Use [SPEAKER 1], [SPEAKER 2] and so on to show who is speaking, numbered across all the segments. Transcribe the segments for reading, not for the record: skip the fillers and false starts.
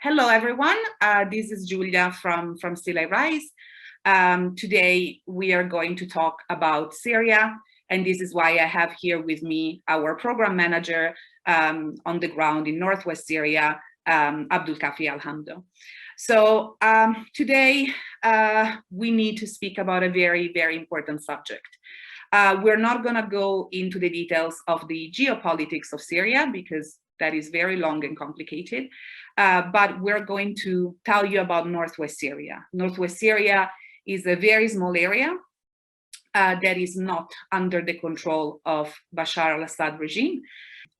[SPEAKER 1] Hello, everyone. This is Giulia from Still I Rise. Today, we are going to talk about Syria, and this is why I have here with me our program manager on the ground in North West Syria, Abdulkafi Alhamdo. So today, we need to speak about a very, very important subject. We're not going to go into the details of the geopolitics of Syria because that is very long and complicated, but we're going to tell you about Northwest Syria. Northwest Syria is a very small area that is not under the control of Bashar al-Assad regime.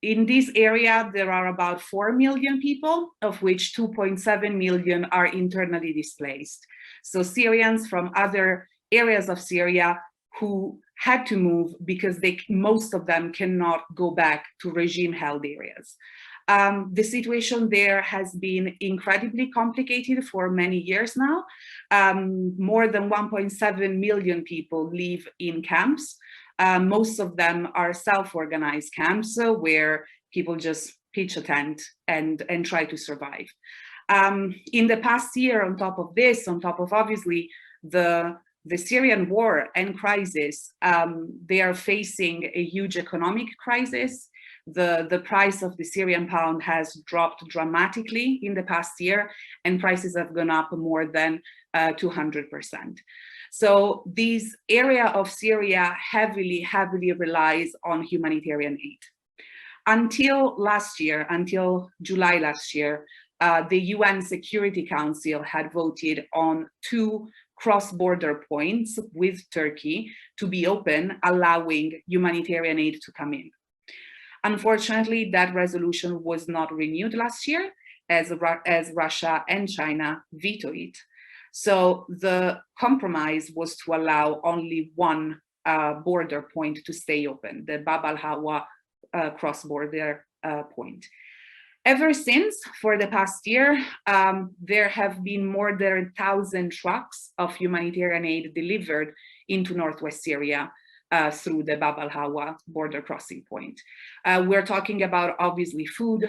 [SPEAKER 1] In this area, there are about 4 million people, of which 2.7 million are internally displaced. So Syrians from other areas of Syria who had to move because most of them cannot go back to regime-held areas. The situation there has been incredibly complicated for many years now. More than 1.7 million people live in camps. Most of them are self-organized camps where people just pitch a tent and try to survive. In the past year, on top of this, on top of obviously the Syrian war and crisis, they are facing a huge economic crisis. The price of the Syrian pound has dropped dramatically in the past year, and prices have gone up more than 200%. So this area of Syria heavily relies on humanitarian aid. Until last year, until July last year, the UN Security Council had voted on 2 cross-border points with Turkey to be open, allowing humanitarian aid to come in. Unfortunately, that resolution was not renewed last year as Russia and China vetoed it. So the compromise was to allow only 1 border point to stay open, the Bab al-Hawa cross-border point. Ever since, for the past year, there have been more than 1,000 trucks of humanitarian aid delivered into Northwest Syria through the Bab al-Hawa border crossing point. We're talking about obviously food,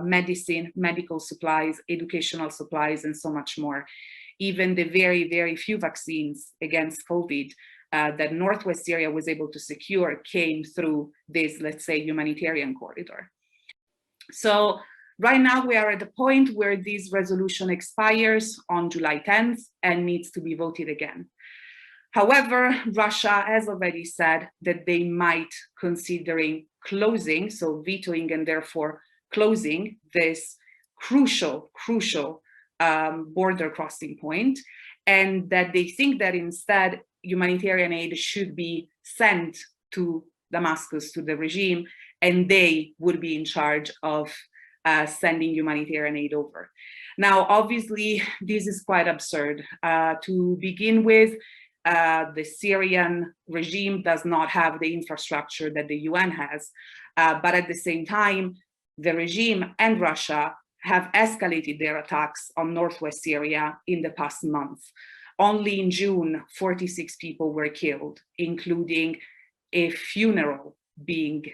[SPEAKER 1] medicine, medical supplies, educational supplies, and so much more. Even the very, very few vaccines against COVID that Northwest Syria was able to secure came through this, let's say, humanitarian corridor. So right now we are at the point where this resolution expires on July 10th and needs to be voted again. However, Russia has already said that they might considering closing, so vetoing and therefore closing this crucial border crossing point, and that they think that instead humanitarian aid should be sent to Damascus, to the regime, and they would be in charge of sending humanitarian aid over. Now, obviously, this is quite absurd. To begin with, the Syrian regime does not have the infrastructure that the UN has, but at the same time, the regime and Russia have escalated their attacks on Northwest Syria in the past month. Only in June, 46 people were killed, including a funeral being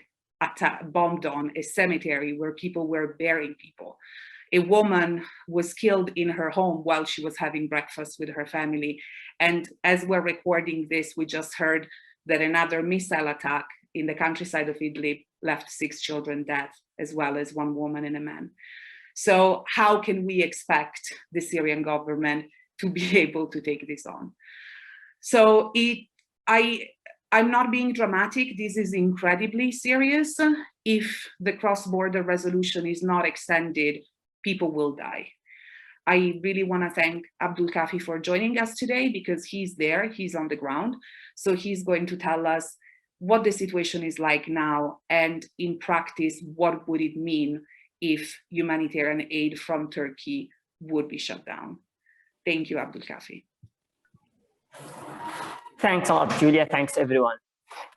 [SPEAKER 1] bombed on, a cemetery where people were burying people. A woman was killed in her home while she was having breakfast with her family. And as we're recording this, we just heard that another missile attack in the countryside of Idlib left 6 children dead, as well as 1 woman and a man. So how can we expect the Syrian government to be able to take this on? So I'm not being dramatic. This is incredibly serious. If the cross-border resolution is not extended, people will die. I really want to thank Abdulkafi for joining us today because he's there, he's on the ground. So he's going to tell us what the situation is like now, and in practice, what would it mean if humanitarian aid from Turkey would be shut down. Thank you, Abdulkafi.
[SPEAKER 2] Thanks a lot, Giulia. Thanks, everyone.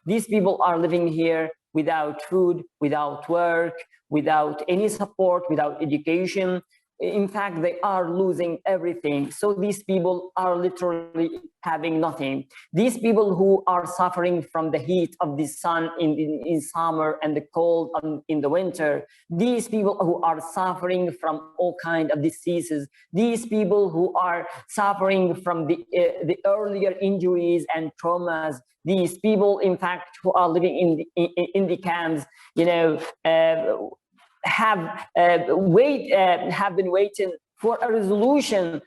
[SPEAKER 2] These people are living here without food, without work, without any support, without education. in fact, they are losing everything. So these people are literally having nothing. These people who are suffering from the heat of the sun in summer and the cold in the winter, these people who are suffering from all kinds of diseases, these people who are suffering from the earlier injuries and traumas, these people, in fact, who are living in the camps, you know, have been waiting for a resolution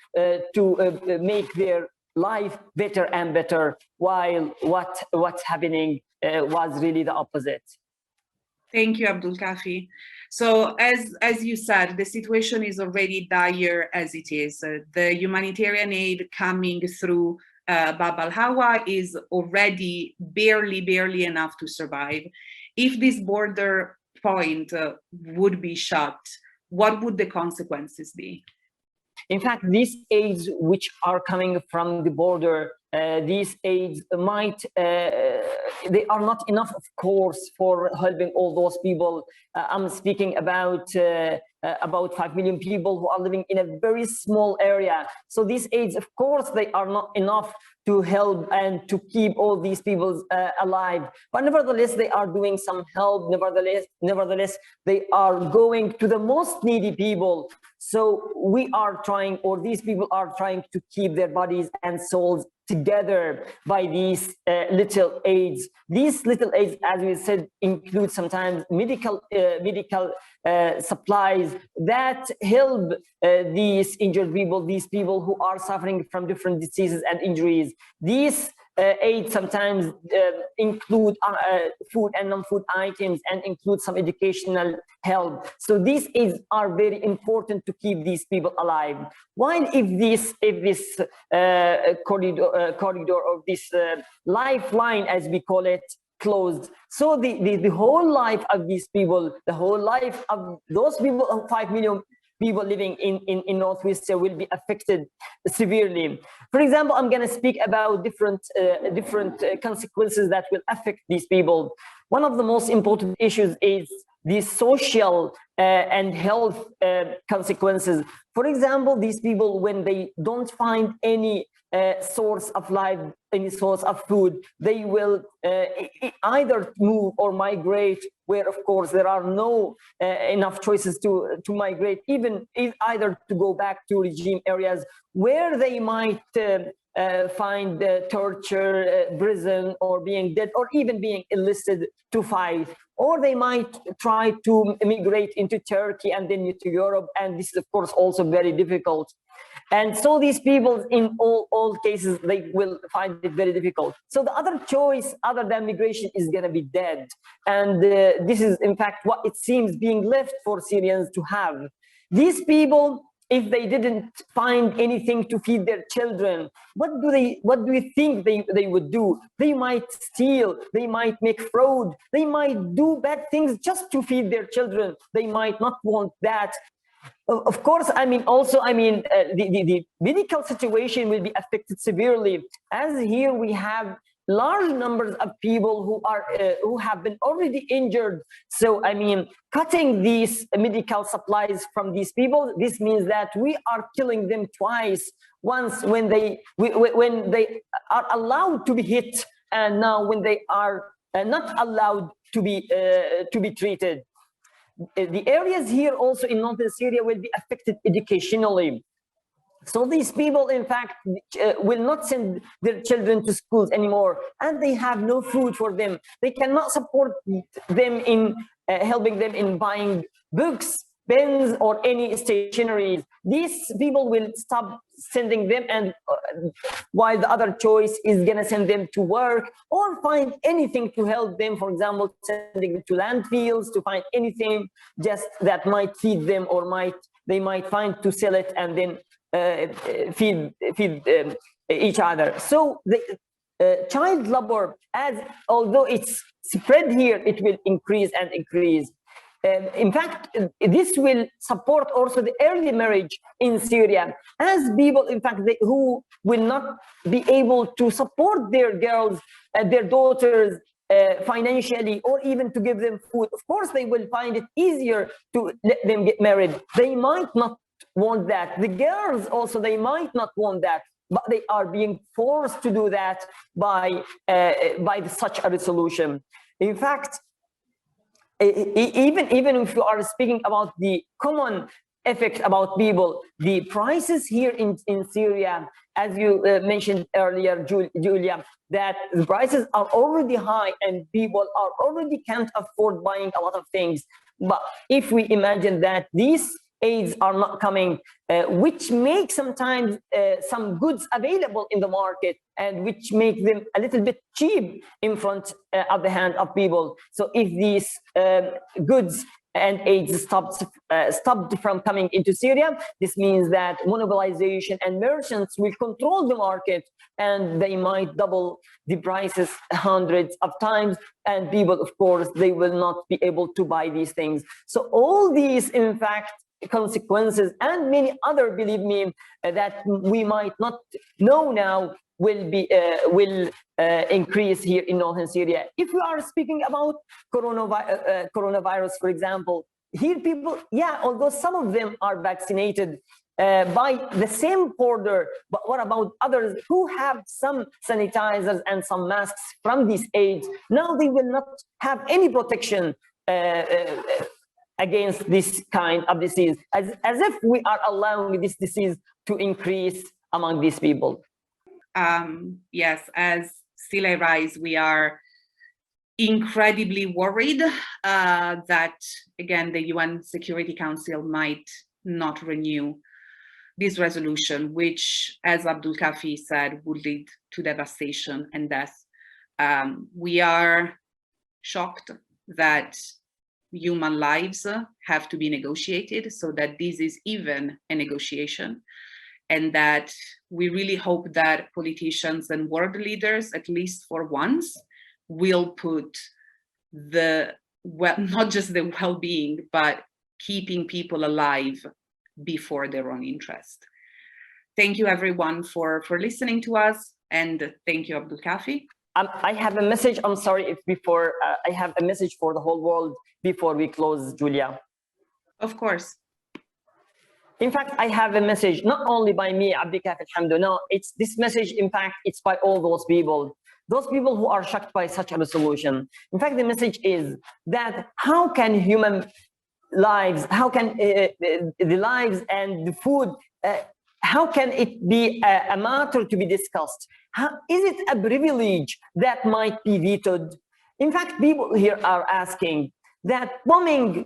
[SPEAKER 2] to make their life better and better, while what's happening was really the opposite.
[SPEAKER 1] Thank you, Abdulkafi. So as you said, the situation is already dire as it is. The humanitarian aid coming through Bab al-Hawa is already barely enough to survive. If this border point would be shut, what would the consequences be?
[SPEAKER 2] In fact, these aids which are coming from the border, these aids might, they are not enough, of course, for helping all those people. I'm speaking about 5 million people who are living in a very small area. So these aids, of course, they are not enough to help and to keep all these people alive. But nevertheless, they are doing some help. Nevertheless, they are going to the most needy people. So we are trying, or these people are trying to keep their bodies and souls together by these little aids. These little aids, as we said, include sometimes medical supplies that help these injured people, these people who are suffering from different diseases and injuries. These aids sometimes include food and non-food items and include some educational help. So these aids are very important to keep these people alive. While if this corridor or this lifeline, as we call it, closed, so the whole life of these people, the whole life of those people, 5 million people living in North West Syria, will be affected severely. For example, I'm going to speak about different consequences that will affect these people. One of the most important issues is the social and health consequences. For example, these people, when they don't find any source of life, any source of food, they will either move or migrate, where of course there are no enough choices to migrate, even either to go back to regime areas where they might find torture, prison, or being dead, or even being enlisted to fight. Or they might try to migrate into Turkey and then into Europe, and this is of course also very difficult. And so these people, in all cases, they will find it very difficult. So the other choice other than migration is going to be dead. And this is in fact what it seems being left for Syrians to have. These people, if they didn't find anything to feed their children, what do you think they would do? They might steal, they might make fraud, they might do bad things just to feed their children. They might not want that. Of course, the medical situation will be affected severely, as here we have large numbers of people who have been already injured. So cutting these medical supplies from these people, this means that we are killing them twice. Once when they are allowed to be hit, and now when they are not allowed to be treated. The areas here also in northern Syria will be affected educationally. So these people, in fact, will not send their children to schools anymore, and they have no food for them. They cannot support them in helping them in buying books, pens, or any stationeries. These people will stop sending them, and while the other choice is going to send them to work or find anything to help them, for example, sending them to landfills to find anything just that might feed them, or they might find to sell it and then feed each other. So the child labor, although it's spread here, it will increase and increase. In fact, this will support also the early marriage in Syria, as people, in fact, who will not be able to support their girls, their daughters financially, or even to give them food. Of course, they will find it easier to let them get married. They might not want that. The girls also, they might not want that, but they are being forced to do that by such a resolution. In fact, even if you are speaking about the common effect about people, the prices here in Syria, as you mentioned earlier, Giulia, that the prices are already high and people are already can't afford buying a lot of things. But if we imagine that these aids are not coming, which make sometimes some goods available in the market and which make them a little bit cheap in front of the hand of people. So if these goods and aids stopped from coming into Syria, this means that monopolization and merchants will control the market, and they might double the prices hundreds of times, and people, of course, they will not be able to buy these things. So all these, in fact, consequences and many other, believe me, that we might not know now will increase here in northern Syria. If we are speaking about coronavirus, for example, here people, yeah, although some of them are vaccinated by the same border, but what about others who have some sanitizers and some masks from these aids? Now they will not have any protection against this kind of disease, as if we are allowing this disease to increase among these people.
[SPEAKER 1] Yes, as sea level rise, we are incredibly worried that, again, the UN Security Council might not renew this resolution, which, as Abdulkafi said, would lead to devastation and death. We are shocked that human lives have to be negotiated, so that this is even a negotiation, and that we really hope that politicians and world leaders, at least for once, will put not just the well-being, but keeping people alive before their own interest. Thank you, everyone, for listening to us, and thank you, Abdulkafi.
[SPEAKER 2] I have a message. I'm sorry if before I have a message for the whole world before we close, Giulia.
[SPEAKER 1] Of course.
[SPEAKER 2] In fact, I have a message not only by me, Abdulkafi Alhamdo. No, it's this message. In fact, it's by all those people who are shocked by such a resolution. In fact, the message is that how can human lives, how can the lives and the food, how can it be a matter to be discussed? Is it a privilege that might be vetoed? In fact, people here are asking that bombing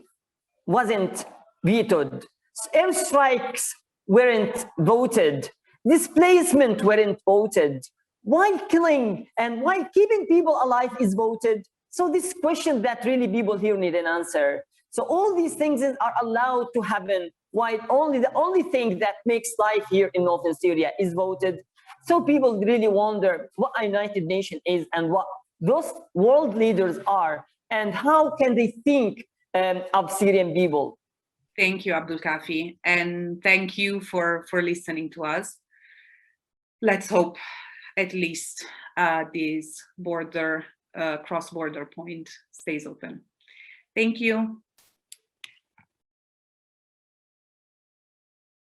[SPEAKER 2] wasn't vetoed, airstrikes weren't voted, displacement weren't voted, while killing and while keeping people alive is voted. So this question that really people here need an answer. So all these things are allowed to happen, while the only thing that makes life here in northern Syria is voted. So people really wonder what a United Nations is and what those world leaders are, and how can they think of Syrian people.
[SPEAKER 1] Thank you, Abdulkafi, and thank you for listening to us. Let's hope at least this cross-border point stays open. Thank you.